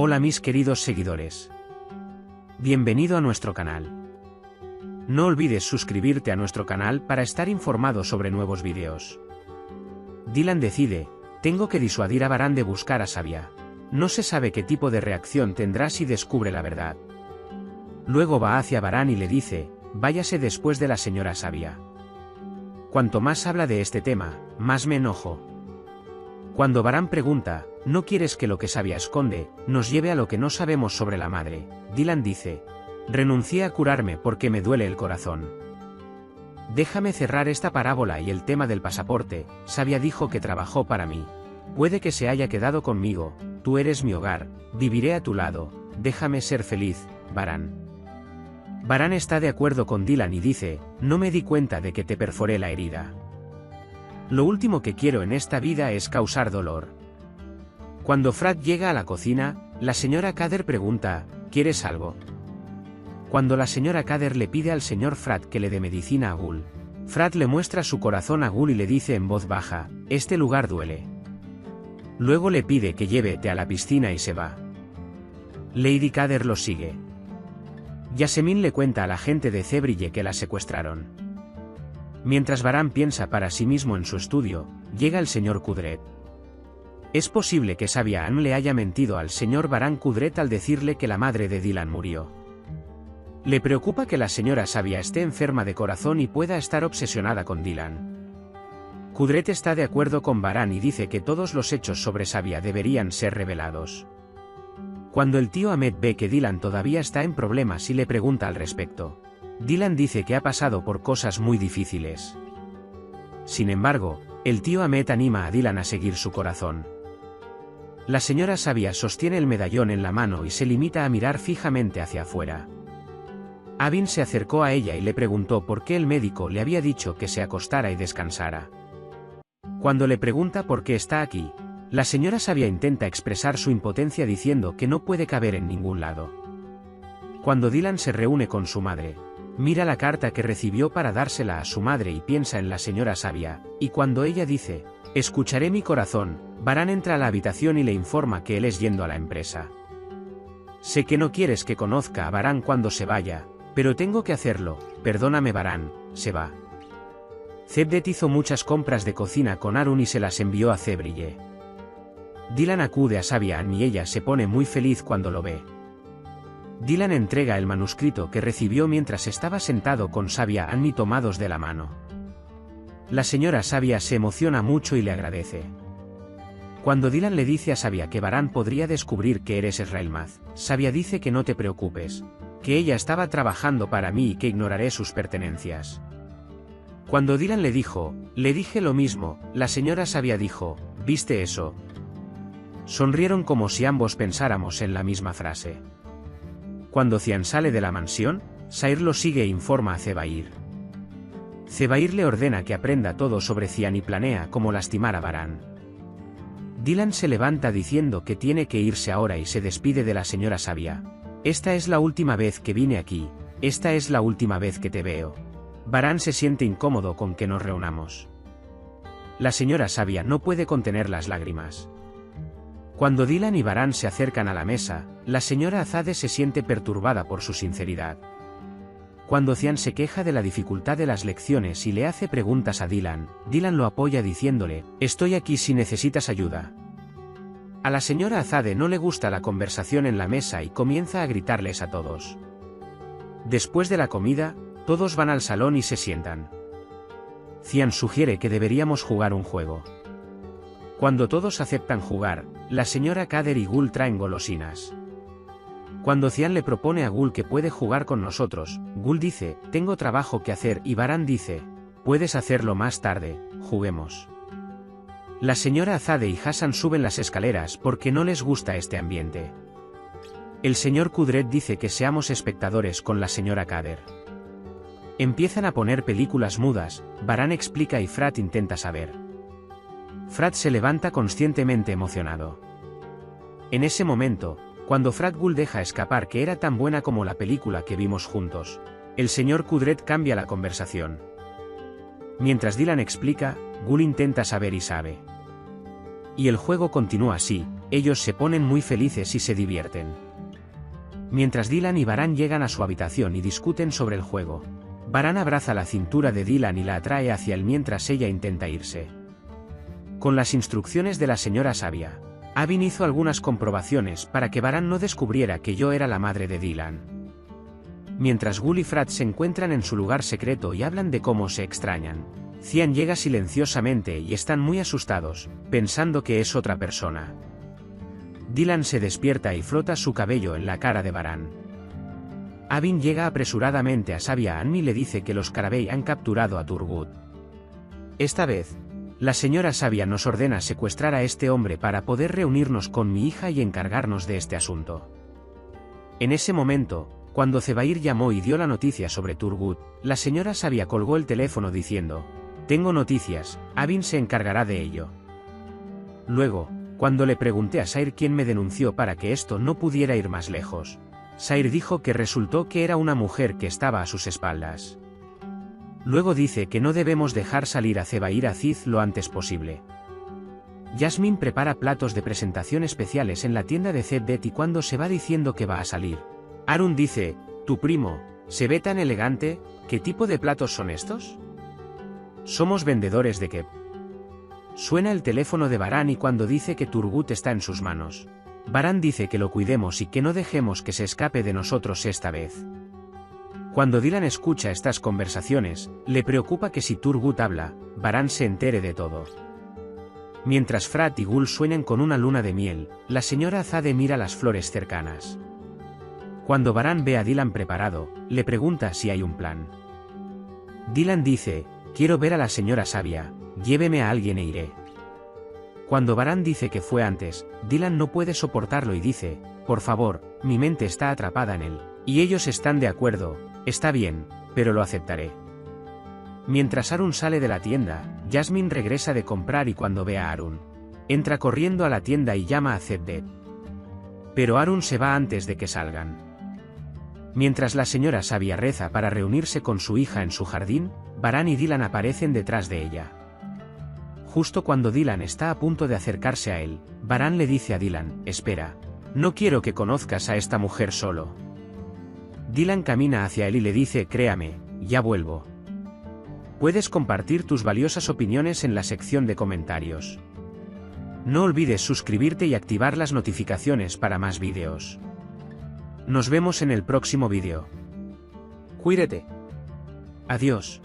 Hola mis queridos seguidores. Bienvenido a nuestro canal. No olvides suscribirte a nuestro canal para estar informado sobre nuevos vídeos. Dylan decide, tengo que disuadir a Baran de buscar a Sabia. No se sabe qué tipo de reacción tendrá si descubre la verdad. Luego va hacia Baran y le dice, váyase después de la señora Sabia. Cuanto más habla de este tema, más me enojo. Cuando Baran pregunta, ¿no quieres que lo que Sabia esconde, nos lleve a lo que no sabemos sobre la madre? Dylan dice, renuncié a curarme porque me duele el corazón. Déjame cerrar esta parábola y el tema del pasaporte. Sabia dijo que trabajó para mí. Puede que se haya quedado conmigo, tú eres mi hogar, viviré a tu lado, déjame ser feliz, Baran. Baran está de acuerdo con Dylan y dice, no me di cuenta de que te perforé la herida. Lo último que quiero en esta vida es causar dolor. Cuando Frat llega a la cocina, la señora Kader pregunta, ¿quieres algo? Cuando la señora Kader le pide al señor Frat que le dé medicina a Gul, Frat le muestra su corazón a Gul y le dice en voz baja, este lugar duele. Luego le pide que lleve té a la piscina y se va. Lady Kader lo sigue. Yasemin le cuenta a la gente de Zebrille que la secuestraron. Mientras Baran piensa para sí mismo en su estudio, llega el señor Kudret. Es posible que Sabia Ann le haya mentido al señor Baran Kudret al decirle que la madre de Dylan murió. Le preocupa que la señora Sabia esté enferma de corazón y pueda estar obsesionada con Dylan. Kudret está de acuerdo con Baran y dice que todos los hechos sobre Sabia deberían ser revelados. Cuando el tío Ahmed ve que Dylan todavía está en problemas y le pregunta al respecto, Dylan dice que ha pasado por cosas muy difíciles. Sin embargo, el tío Ahmed anima a Dylan a seguir su corazón. La señora Sabia sostiene el medallón en la mano y se limita a mirar fijamente hacia afuera. Abin se acercó a ella y le preguntó por qué el médico le había dicho que se acostara y descansara. Cuando le pregunta por qué está aquí, la señora Sabia intenta expresar su impotencia diciendo que no puede caber en ningún lado. Cuando Dylan se reúne con su madre, mira la carta que recibió para dársela a su madre y piensa en la señora Sabia, y cuando ella dice, escucharé mi corazón, Baran entra a la habitación y le informa que él es yendo a la empresa. Sé que no quieres que conozca a Baran cuando se vaya, pero tengo que hacerlo, perdóname Baran, se va. Zebdet hizo muchas compras de cocina con Arun y se las envió a Zebrille. Dylan acude a Sabia Ann y ella se pone muy feliz cuando lo ve. Dylan entrega el manuscrito que recibió mientras estaba sentado con Sabia Ann y tomados de la mano. La señora Sabia se emociona mucho y le agradece. Cuando Dylan le dice a Sabia que Baran podría descubrir que eres Esraelmaz, Sabia dice que no te preocupes, que ella estaba trabajando para mí y que ignoraré sus pertenencias. Cuando Dylan le dije lo mismo, la señora Sabia dijo, ¿viste eso? Sonrieron como si ambos pensáramos en la misma frase. Cuando Cian sale de la mansión, Sair lo sigue e informa a Zebair. Zebair le ordena que aprenda todo sobre Cian y planea cómo lastimar a Baran. Dylan se levanta diciendo que tiene que irse ahora y se despide de la señora Sabia. Esta es la última vez que vine aquí, esta es la última vez que te veo. Baran se siente incómodo con que nos reunamos. La señora Sabia no puede contener las lágrimas. Cuando Dylan y Baran se acercan a la mesa, la señora Azade se siente perturbada por su sinceridad. Cuando Cian se queja de la dificultad de las lecciones y le hace preguntas a Dylan, Dylan lo apoya diciéndole, estoy aquí si necesitas ayuda. A la señora Azade no le gusta la conversación en la mesa y comienza a gritarles a todos. Después de la comida, todos van al salón y se sientan. Cian sugiere que deberíamos jugar un juego. Cuando todos aceptan jugar, la señora Kader y Gul traen golosinas. Cuando Cian le propone a Gul que puede jugar con nosotros, Gul dice, tengo trabajo que hacer y Baran dice, puedes hacerlo más tarde, juguemos. La señora Azade y Hassan suben las escaleras porque no les gusta este ambiente. El señor Kudret dice que seamos espectadores con la señora Kader. Empiezan a poner películas mudas, Baran explica y Frat intenta saber. Frat se levanta conscientemente emocionado. En ese momento, cuando Frat Gul deja escapar que era tan buena como la película que vimos juntos, el señor Kudret cambia la conversación. Mientras Dylan explica, Gul intenta saber y sabe. Y el juego continúa así, ellos se ponen muy felices y se divierten. Mientras Dylan y Baran llegan a su habitación y discuten sobre el juego, Baran abraza la cintura de Dylan y la atrae hacia él mientras ella intenta irse. Con las instrucciones de la señora sabia, Abin hizo algunas comprobaciones para que Baran no descubriera que yo era la madre de Dylan. Mientras Gul y Frat se encuentran en su lugar secreto y hablan de cómo se extrañan, Cian llega silenciosamente y están muy asustados, pensando que es otra persona. Dylan se despierta y frota su cabello en la cara de Baran. Abin llega apresuradamente a Sabia Ann y le dice que los Carabey han capturado a Turgut. Esta vez, la señora Sabia nos ordena secuestrar a este hombre para poder reunirnos con mi hija y encargarnos de este asunto. En ese momento, cuando Zebair llamó y dio la noticia sobre Turgut, la señora Sabia colgó el teléfono diciendo: «Tengo noticias, Abin se encargará de ello». Luego, cuando le pregunté a Sair quién me denunció para que esto no pudiera ir más lejos, Sair dijo que resultó que era una mujer que estaba a sus espaldas. Luego dice que no debemos dejar salir a Zebair Aziz lo antes posible. Jasmine prepara platos de presentación especiales en la tienda de Zeddet y cuando se va diciendo que va a salir, Harun dice: «Tu primo, se ve tan elegante, ¿qué tipo de platos son estos?» «Somos vendedores de kebab». Suena el teléfono de Baran y cuando dice que Turgut está en sus manos, Baran dice que lo cuidemos y que no dejemos que se escape de nosotros esta vez. Cuando Dylan escucha estas conversaciones, le preocupa que si Turgut habla, Baran se entere de todo. Mientras Frat y Gul sueñan con una luna de miel, la señora Zade mira las flores cercanas. Cuando Baran ve a Dylan preparado, le pregunta si hay un plan. Dylan dice: «Quiero ver a la señora sabia, lléveme a alguien e iré». Cuando Baran dice que fue antes, Dylan no puede soportarlo y dice: «Por favor, mi mente está atrapada en él». Y ellos están de acuerdo: «Está bien, pero lo aceptaré». Mientras Harun sale de la tienda, Jasmine regresa de comprar y cuando ve a Harun, entra corriendo a la tienda y llama a Zeddet. Pero Harun se va antes de que salgan. Mientras la señora sabia reza para reunirse con su hija en su jardín, Baran y Dylan aparecen detrás de ella. Justo cuando Dylan está a punto de acercarse a él, Baran le dice a Dylan: «Espera, no quiero que conozcas a esta mujer solo». Dylan camina hacia él y le dice: «Créame, ya vuelvo». Puedes compartir tus valiosas opiniones en la sección de comentarios. No olvides suscribirte y activar las notificaciones para más vídeos. Nos vemos en el próximo vídeo. Cuídate. Adiós.